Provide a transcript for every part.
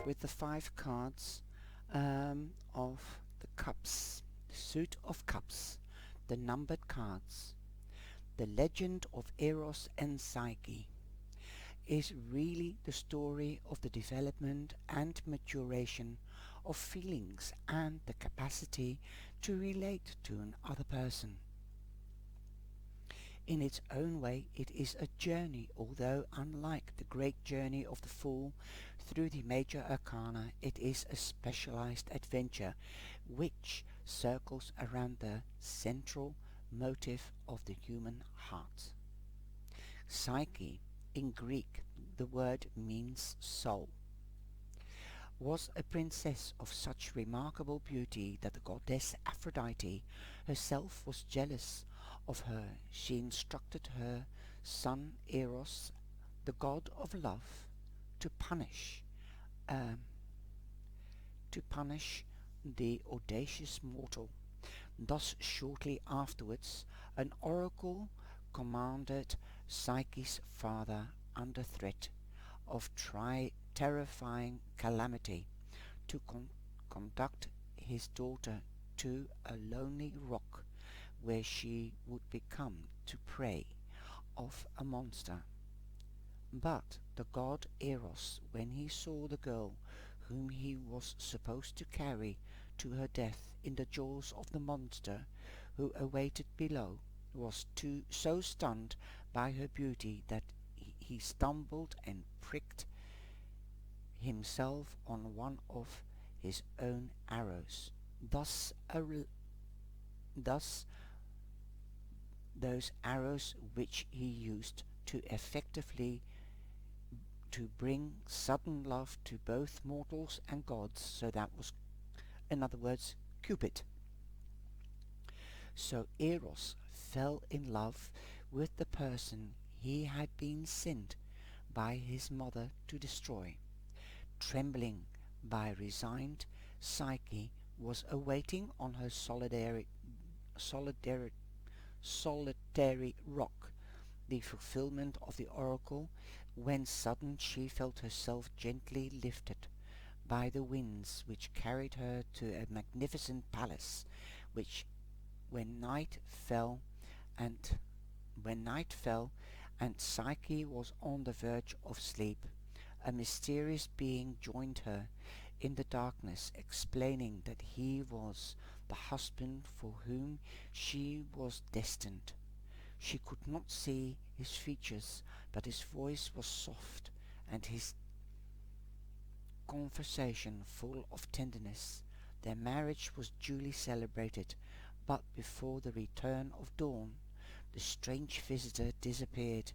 with the 5 cards of the cups, the suit of cups, the numbered cards. The legend of Eros and Psyche is really the story of the development and maturation of feelings and the capacity to relate to another person. In its own way, it is a journey, although unlike the great journey of the Fool through the major arcana, it is a specialized adventure which circles around the central motive of the human heart. Psyche, in Greek, the word means soul, was a princess of such remarkable beauty that the goddess Aphrodite herself was jealous of her. She instructed her son Eros, the god of love, to punish the audacious mortal. Thus, shortly afterwards, an oracle commanded Psyche's father, under threat of terrifying calamity, to conduct his daughter to a lonely rock where she would become the prey of a monster. But the god Eros, when he saw the girl whom he was supposed to carry to her death in the jaws of the monster who awaited below, was so stunned by her beauty that he stumbled and pricked himself on one of his own arrows. Thus those arrows which he used to effectively to bring sudden love to both mortals and gods. So that was, in other words, Cupid. So Eros fell in love with the person he had been sent by his mother to destroy. Trembling by resigned, Psyche was awaiting on her solitary rock the fulfillment of the oracle, when sudden she felt herself gently lifted by the winds, which carried her to a magnificent palace, which when night fell and Psyche was on the verge of sleep, a mysterious being joined her in the darkness, explaining that he was the husband for whom she was destined. She could not see his features, but his voice was soft and his conversation full of tenderness. Their marriage was duly celebrated, but before the return of dawn, the strange visitor disappeared,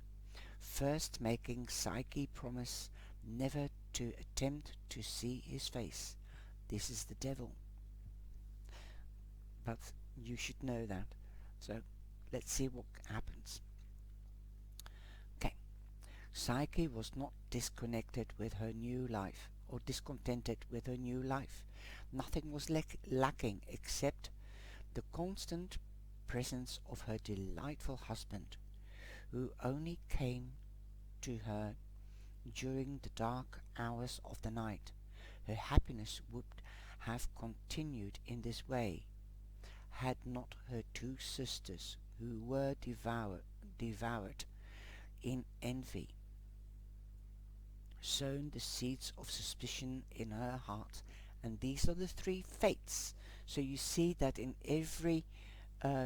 first making Psyche promise never to attempt to see his face. This is the devil. But you should know that. So let's see what happens. Okay. Psyche was not disconnected with her new life, or discontented with her new life. Nothing was lacking except the constant presence of her delightful husband, who only came to her during the dark hours of the night. Her happiness would have continued in this way, had not her 2 sisters, who were devoured in envy, sown the seeds of suspicion in her heart. And these are the 3 fates. So you see that in every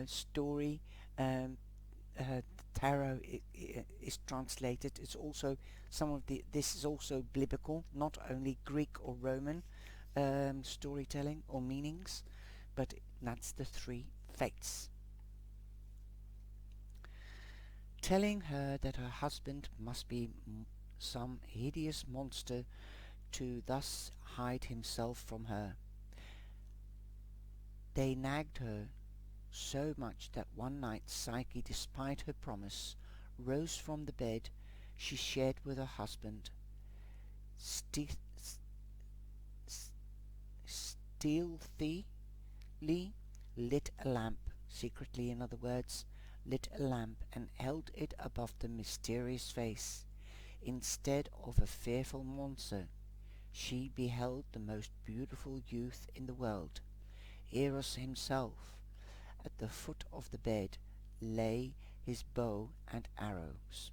story tarot is translated. It's also this is also biblical, not only Greek or Roman storytelling or meanings, but that's the 3 fates. Telling her that her husband must be some hideous monster to thus hide himself from her. They nagged her so much that one night Psyche, despite her promise, rose from the bed she shared with her husband, stealthily lit a lamp, secretly in other words, lit a lamp and held it above the mysterious face. Instead of a fearful monster, she beheld the most beautiful youth in the world, Eros himself. At the foot of the bed lay his bow and arrows.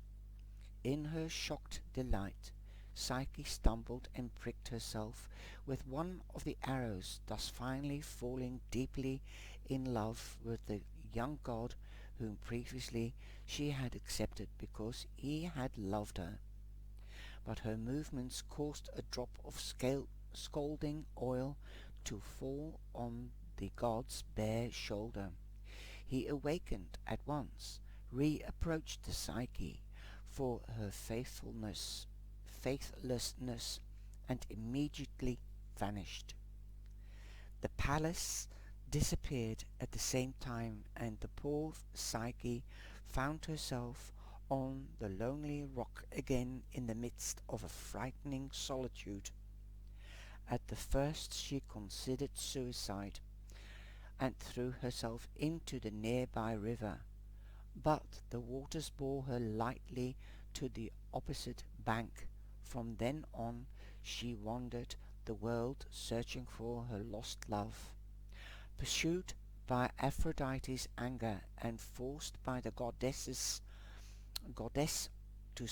In her shocked delight, Psyche stumbled and pricked herself with one of the arrows, thus finally falling deeply in love with the young god whom previously she had accepted because he had loved her. But her movements caused a drop of scalding oil to fall on the god's bare shoulder. He awakened at once, reapproached the Psyche for her faithlessness, and immediately vanished. The palace disappeared at the same time, and the poor Psyche found herself on the lonely rock again in the midst of a frightening solitude. At the first she considered suicide, and threw herself into the nearby river, but the waters bore her lightly to the opposite bank. From then on she wandered the world searching for her lost love. Pursued by Aphrodite's anger and forced by the goddess to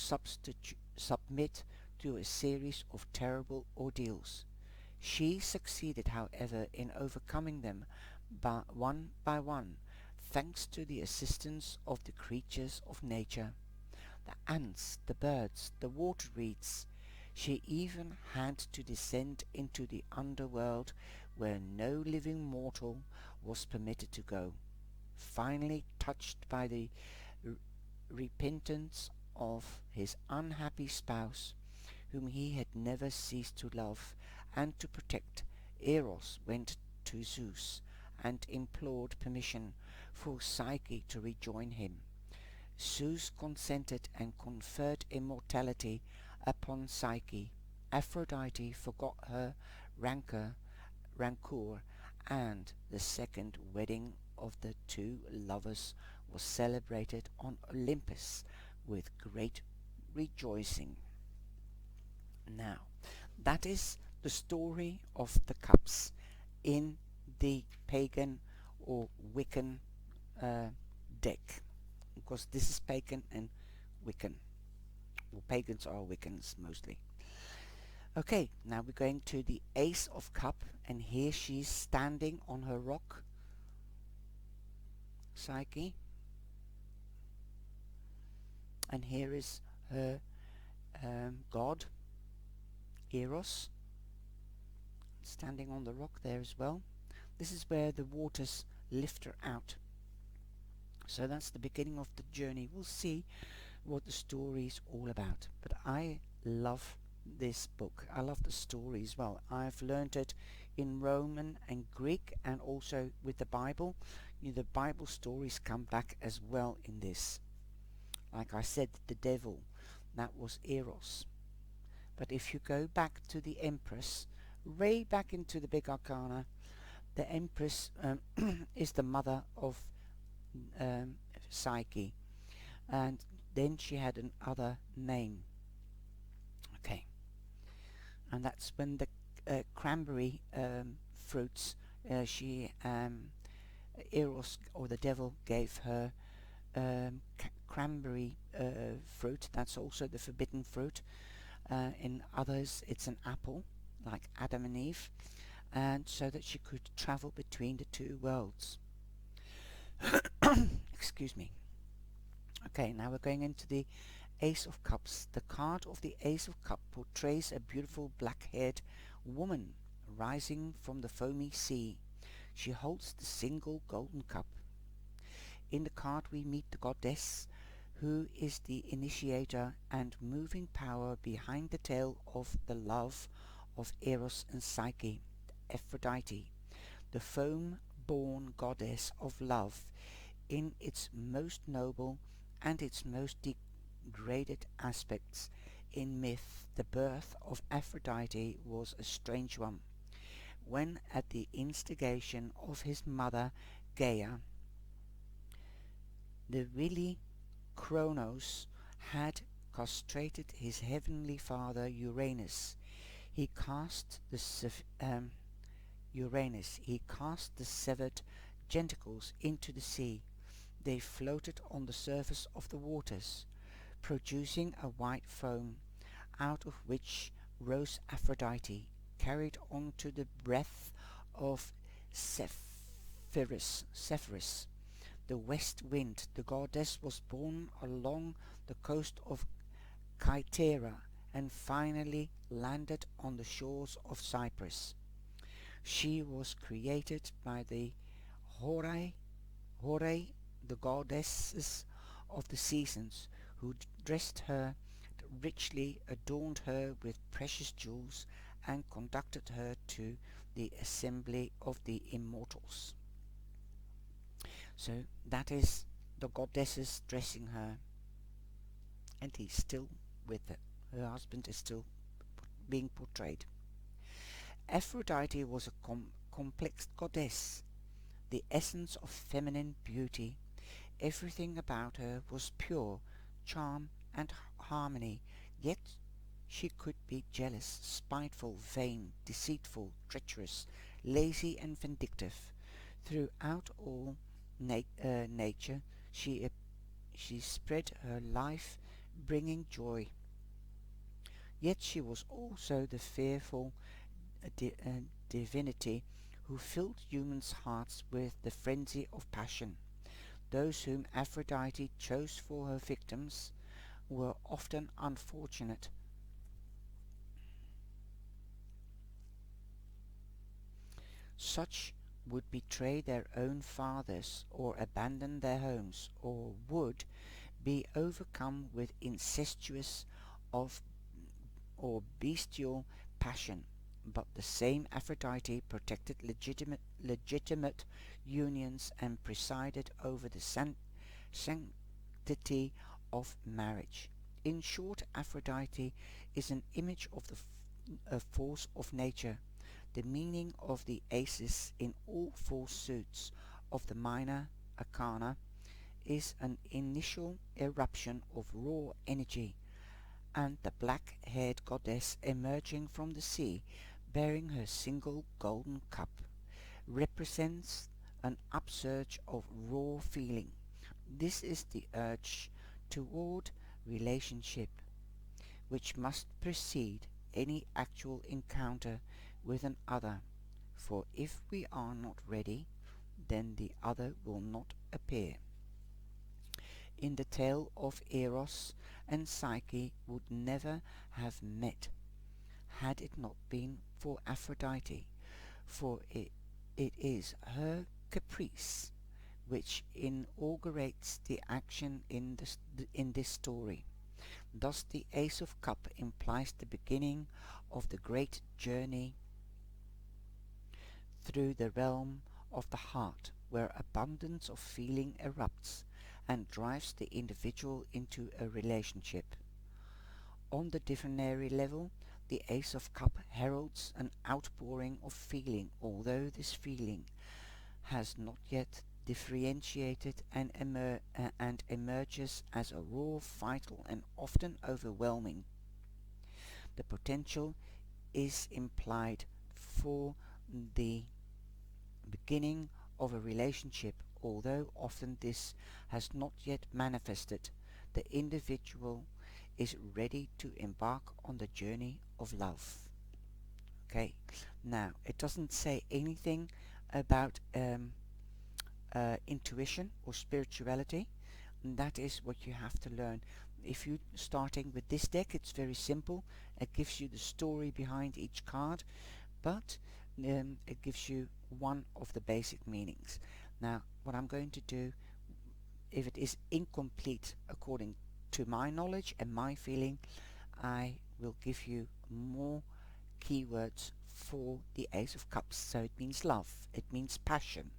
submit to a series of terrible ordeals. She succeeded, however, in overcoming them by one, thanks to the assistance of the creatures of nature, the ants, the birds, the water reeds. She even had to descend into the underworld where no living mortal was permitted to go. Finally, touched by the repentance of his unhappy spouse, whom he had never ceased to love and to protect, Eros went to Zeus and implored permission for Psyche to rejoin him. Zeus consented and conferred immortality upon Psyche. Aphrodite forgot her rancor, and the second wedding of the two lovers was celebrated on Olympus with great rejoicing. Now, that is the story of the cups in the pagan or Wiccan deck, because this is pagan and Wiccan. Well, pagans are Wiccans mostly. Okay, now we're going to the Ace of Cup, and here she's standing on her rock, Psyche, and here is her god, Eros, standing on the rock there as well. This is where the waters lift her out. So that's the beginning of the journey. We'll see what the story is all about. But I love this book. I love the story as well. I've learned it in Roman and Greek, and also with the Bible. The Bible stories come back as well in this. Like I said, the devil, that was Eros. But if you go back to the Empress, way back into the Big Arcana, the Empress is the mother of Psyche, and then she had another name. Okay, and that's when the cranberry fruits, Eros, or the devil, gave her cranberry fruit. That's also the forbidden fruit. In others it's an apple, like Adam and Eve, and so that she could travel between the two worlds. Excuse me. Okay, now we're going into the Ace of Cups. The card of the Ace of Cups portrays a beautiful black-haired woman rising from the foamy sea. She holds the single golden cup. In the card we meet the goddess, who is the initiator and moving power behind the tale of the love of Eros and Psyche, Aphrodite, the foam-born goddess of love in its most noble and its most degraded aspects. In myth, the birth of Aphrodite was a strange one, when at the instigation of his mother Gaia, the wily Kronos had castrated his heavenly father Uranus. He cast the Uranus. He cast the severed tentacles into the sea. They floated on the surface of the waters, producing a white foam, out of which rose Aphrodite, carried on to the breath of Zephyrus, the west wind. The goddess was born along the coast of Kythera and finally landed on the shores of Cyprus. She was created by the Horae, the goddesses of the seasons, who dressed her richly, adorned her with precious jewels, and conducted her to the assembly of the immortals. So that is the goddesses dressing her, and he's still with her. Her husband is still being portrayed. Aphrodite was a complex goddess, the essence of feminine beauty. Everything about her was pure charm and harmony, yet she could be jealous, spiteful, vain, deceitful, treacherous, lazy and vindictive. Throughout all nature she spread her life, bringing joy. Yet she was also the fearful divinity who filled humans' hearts with the frenzy of passion. Those whom Aphrodite chose for her victims were often unfortunate. Such would betray their own fathers, or abandon their homes, or would be overcome with incestuous of or bestial passion. But the same Aphrodite protected legitimate unions and presided over the sanctity of marriage. In short, Aphrodite is an image of the force of nature. The meaning of the aces in all four suits of the minor arcana is an initial eruption of raw energy, and the black-haired goddess emerging from the sea, bearing her single golden cup, represents an upsurge of raw feeling. This is the urge toward relationship, which must precede any actual encounter with an other, for if we are not ready, then the other will not appear. In the tale of Eros and Psyche would never have met had it not been for Aphrodite, for it is her caprice which inaugurates the action in this story. Thus the Ace of Cups implies the beginning of the great journey through the realm of the heart, where abundance of feeling erupts and drives the individual into a relationship. On the divinary level, the Ace of Cups heralds an outpouring of feeling, although this feeling has not yet differentiated and emerges as a raw, vital, and often overwhelming. The potential is implied for the beginning of a relationship, although often this has not yet manifested. The individual is ready to embark on the journey of love. Okay, now it doesn't say anything about intuition or spirituality, and that is what you have to learn. If you're starting with this deck, it's very simple. It gives you the story behind each card, but it gives you one of the basic meanings. Now, what I'm going to do, if it is incomplete according to my knowledge and my feeling, I will give you more keywords for the Ace of Cups. So it means love, it means passion,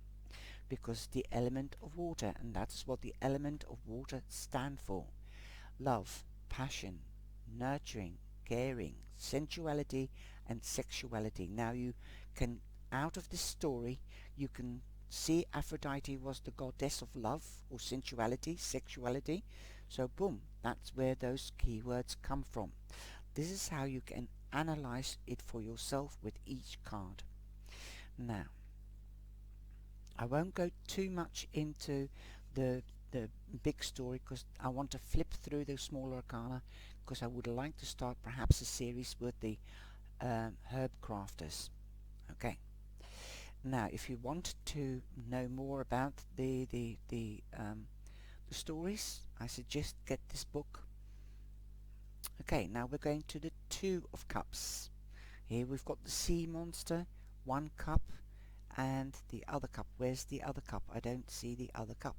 because the element of water, and that's what the element of water stand for. Love, passion, nurturing, caring, sensuality, and sexuality. Now you can, out of this story, you can see Aphrodite was the goddess of love or sensuality, sexuality. So boom, that's where those keywords come from. This is how you can analyze it for yourself with each card. Now, I won't go too much into the big story because I want to flip through the smaller arcana, because I would like to start perhaps a series with the herb crafters. Okay. Now, if you want to know more about the stories, I suggest get this book. Okay, now we're going to the Two of Cups. Here we've got the sea monster, one cup, and the other cup. Where's the other cup? I don't see the other cup.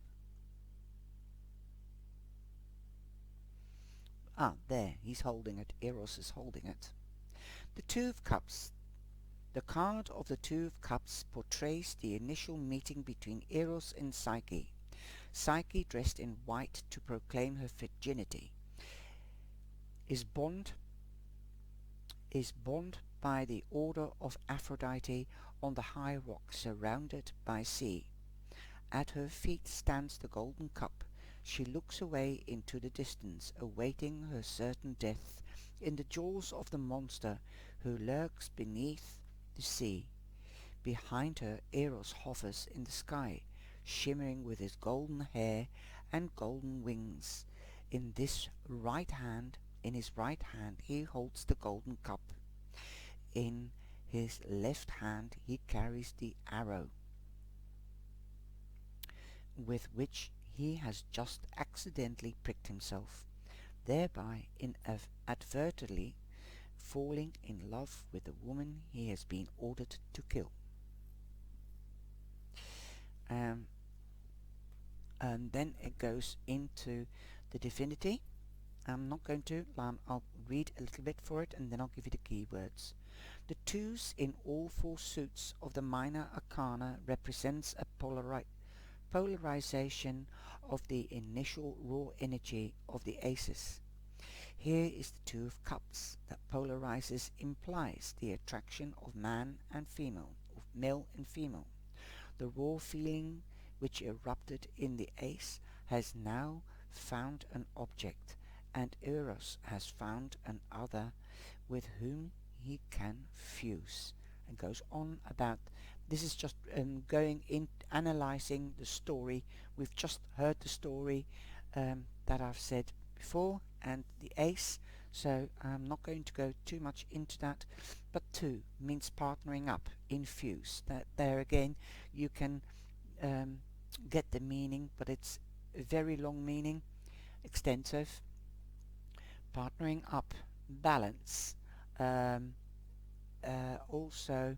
Ah, there, he's holding it. Eros is holding it. The Two of Cups. The card of the Two of Cups portrays the initial meeting between Eros and Psyche. Psyche, dressed in white to proclaim her virginity, is bound by the order of Aphrodite on the high rock surrounded by sea. At her feet stands the golden cup. She looks away into the distance, awaiting her certain death in the jaws of the monster who lurks beneath the sea. Behind her, Eros hovers in the sky, shimmering with his golden hair and golden wings. In his right hand, he holds the golden cup. In his left hand, he carries the arrow with which he has just accidentally pricked himself, thereby inadvertently falling in love with the woman he has been ordered to kill. And then it goes into the divinity. I'm not going to, I'll read a little bit for it and then I'll give you the keywords. The twos in all four suits of the minor arcana represents a polarization of the initial raw energy of the aces. Here is the Two of Cups that polarizes implies the attraction of man and female, of male and female. The raw feeling which erupted in the ace has now found an object, and Eros has found an other with whom he can fuse. And goes on about, this is just going in, analyzing the story. We've just heard the story that I've said before, and the ace, so I'm not going to go too much into that. But two means partnering up, infuse. That there again you can get the meaning, but it's a very long meaning, extensive. Partnering up, balance, also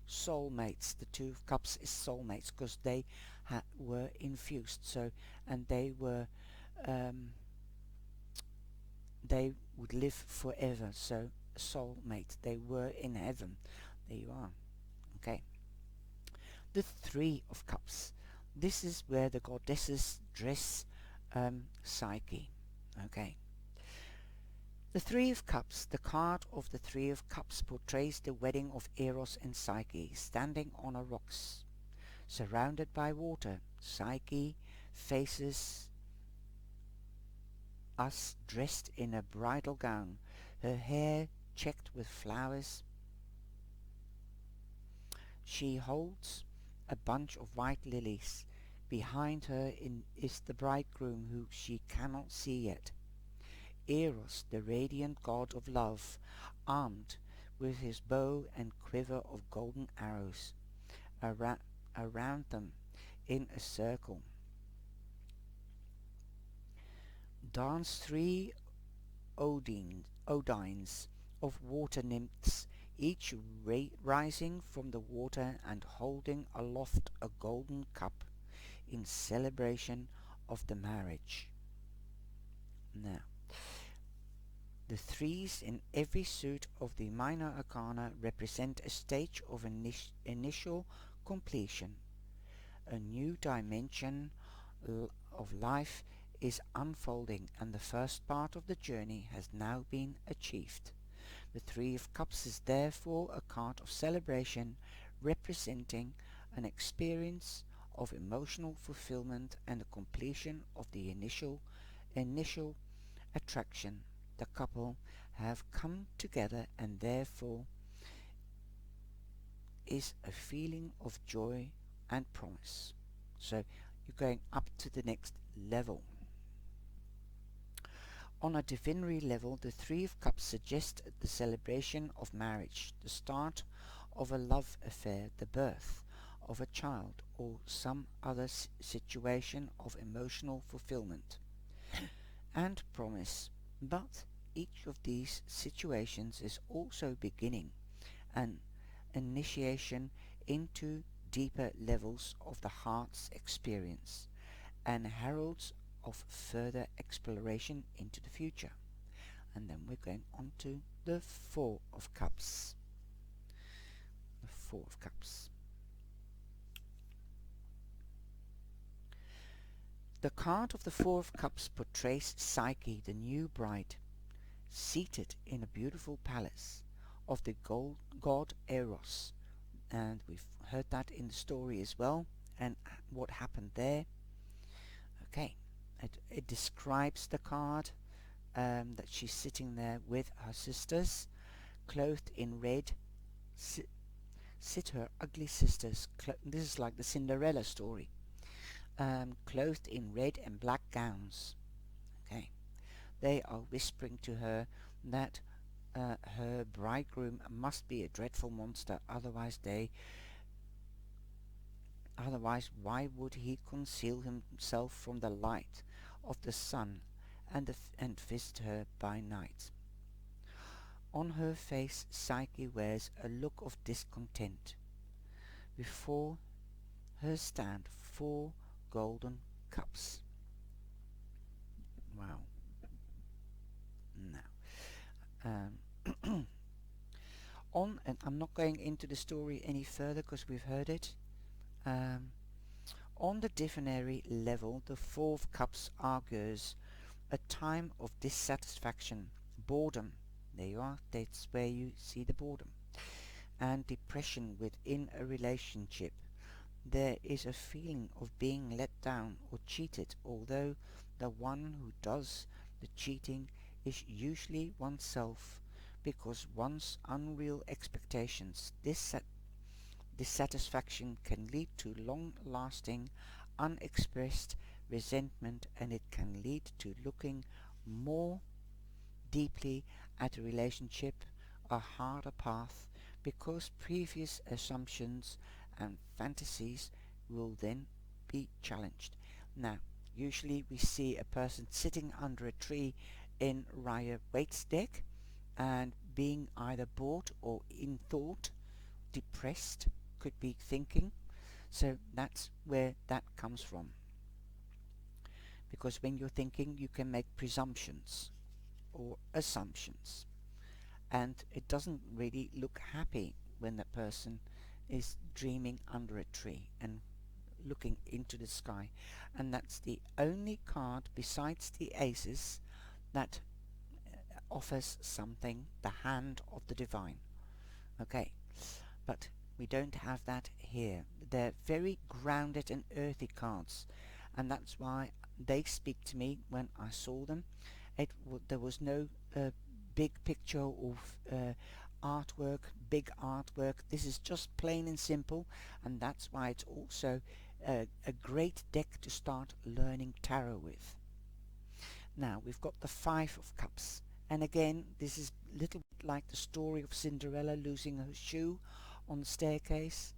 soulmates. The Two of Cups is soulmates because they were infused, so, and they were they would live forever, so soulmate, they were in heaven. There you are. Okay. The Three of Cups. This is where the goddesses dress Psyche. Okay. The Three of Cups. The card of the Three of Cups portrays the wedding of Eros and Psyche, standing on a rocks, surrounded by water. Psyche faces us dressed in a bridal gown, her hair checked with flowers. She holds a bunch of white lilies. Behind her is the bridegroom who she cannot see yet. Eros, the radiant god of love, armed with his bow and quiver of golden arrows around them in a circle. Dance three Odines of water nymphs, each rising from the water and holding aloft a golden cup in celebration of the marriage. Now, the threes in every suit of the minor arcana represent a stage of initial completion. A new dimension of life is unfolding, and the first part of the journey has now been achieved. The Three of Cups is therefore a card of celebration, representing an experience of emotional fulfillment and the completion of the initial attraction. The couple have come together, and therefore is a feeling of joy and promise. So you're going up to the next level. On a divinatory level, the Three of Cups suggest the celebration of marriage, the start of a love affair, the birth of a child, or some other situation of emotional fulfillment and promise. But each of these situations is also beginning an initiation into deeper levels of the heart's experience and heralds of further exploration into the future. And then we're going on to the Four of Cups. The Four of Cups. The card of the Four of Cups portrays Psyche, the new bride, seated in a beautiful palace of the god Eros. And we've heard that in the story as well, and what happened there. Okay, it describes the card, that she's sitting there with her sisters, clothed in red. Sit her ugly sisters, this is like the Cinderella story, clothed in red and black gowns. Okay, they are whispering to her that her bridegroom must be a dreadful monster, otherwise why would he conceal himself from the light of the sun and visit her by night? On her face Psyche wears a look of discontent. Before her stand 4 golden cups. Wow. Now, and I'm not going into the story any further because we've heard it. On the divinatory level, the Four of Cups argues a time of dissatisfaction, boredom. There you are, that's where you see the boredom. And depression within a relationship. There is a feeling of being let down or cheated, although the one who does the cheating is usually oneself, because one's unreal expectations, dissatisfaction can lead to long-lasting, unexpressed resentment, and it can lead to looking more deeply at a relationship, a harder path, because previous assumptions and fantasies will then be challenged. Now, usually we see a person sitting under a tree in Rider-Waite's deck and being either bored or in thought, depressed, could be thinking. So that's where that comes from. Because when you're thinking, you can make presumptions or assumptions, and it doesn't really look happy when that person is dreaming under a tree and looking into the sky. And that's the only card besides the aces that offers something, the hand of the divine. Okay, but we don't have that here. They're very grounded and earthy cards, and that's why they speak to me when I saw them. There was no big picture of artwork, big artwork. This is just plain and simple, and that's why it's also a great deck to start learning tarot with. Now we've got the Five of Cups, and again this is a little bit like the story of Cinderella losing her shoe on the staircase.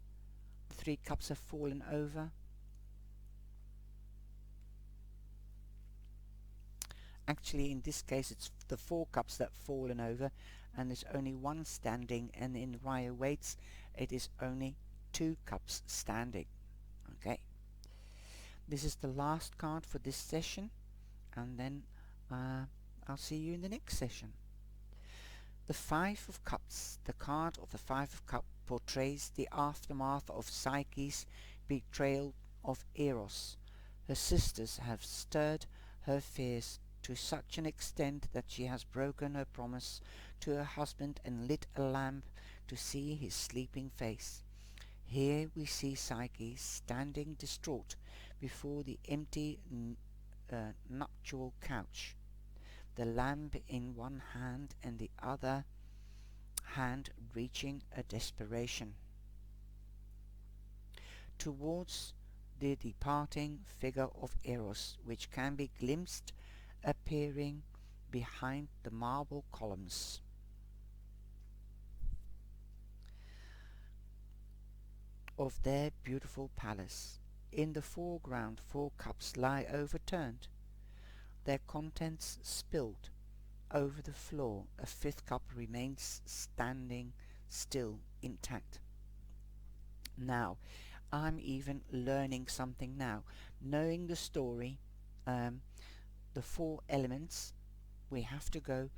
The 3 cups have fallen over. Actually, in this case, it's the 4 cups that have fallen over, and there's only one standing, and in Rider-Waite's it is only 2 cups standing. Okay. This is the last card for this session, and then I'll see you in the next session. The Five of Cups. The card of the Five of Cups portrays the aftermath of Psyche's betrayal of Eros. Her sisters have stirred her fears to such an extent that she has broken her promise to her husband and lit a lamp to see his sleeping face. Here we see Psyche standing distraught before the empty nuptial couch. the lamp in one hand and the other hand reaching a desperation towards the departing figure of Eros, which can be glimpsed appearing behind the marble columns of their beautiful palace. In the foreground 4 cups lie overturned, their contents spilled over the floor. A 5th cup remains standing still, intact. Now, I'm even learning something now. Knowing the story, the 4 elements, we have to go,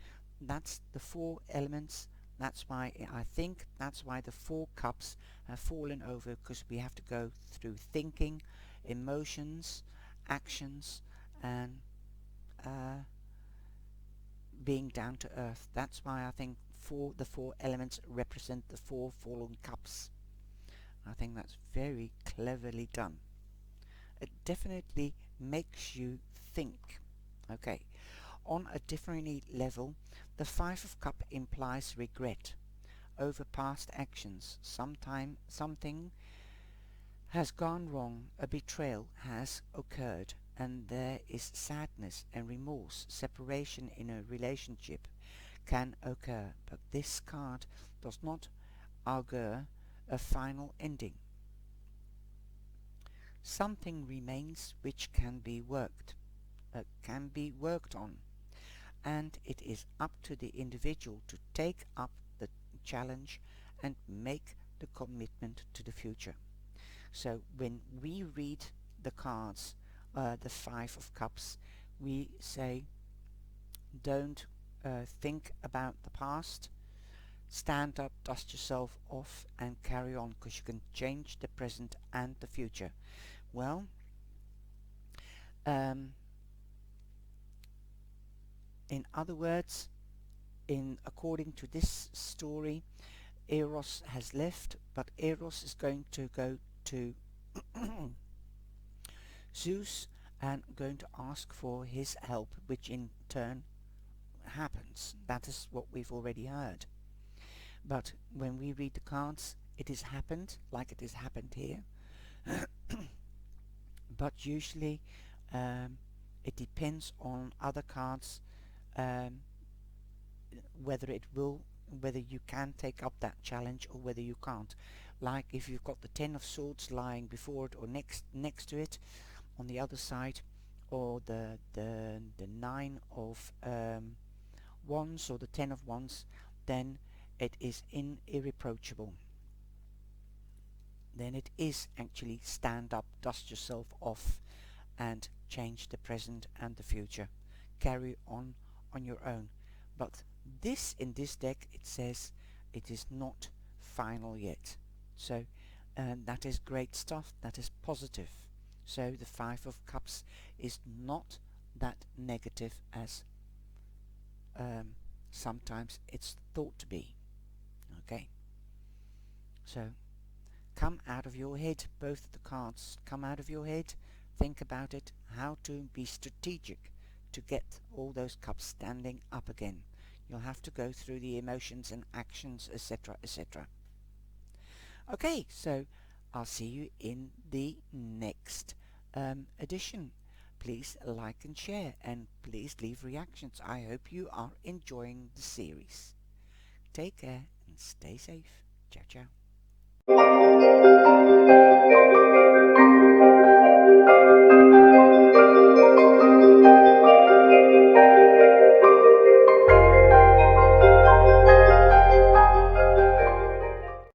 that's the 4 elements, that's why I think that's why the 4 cups have fallen over, because we have to go through thinking, emotions, actions, and being down to earth. That's why I think the 4 elements represent the 4 fallen cups. I think that's very cleverly done. It definitely makes you think. Okay, on a different level, the 5 of Cups implies regret over past actions. Something has gone wrong, a betrayal has occurred, and there is sadness and remorse. Separation in a relationship can occur, but this card does not augur a final ending. Something remains which can be worked on, and it is up to the individual to take up the challenge and make the commitment to the future. So when we read the cards, the 5 of Cups, we say don't think about the past, stand up, dust yourself off and carry on, because you can change the present and the future. Well, in other words, according to this story, Eros has left, but Eros is going to go to Zeus and going to ask for his help, which in turn happens. That is what we've already heard. But when we read the cards, it has happened like it has happened here. But usually it depends on other cards, whether you can take up that challenge or whether you can't. Like if you've got the 10 of Swords lying before it or next to it on the other side, or the 9 of Wands or the 10 of Wands, then it is irreproachable. Then it is actually stand up, dust yourself off and change the present and the future. Carry on your own. But in this deck it says it is not final yet. So that is great stuff. That is positive. So the 5 of Cups is not that negative as sometimes it's thought to be. Okay. So come out of your head. Both of the cards come out of your head. Think about it, how to be strategic to get all those cups standing up again. You'll have to go through the emotions and actions, etc., etc. Okay, so I'll see you in the next edition. Please like and share, and please leave reactions. I hope you are enjoying the series. Take care and stay safe. Ciao, ciao.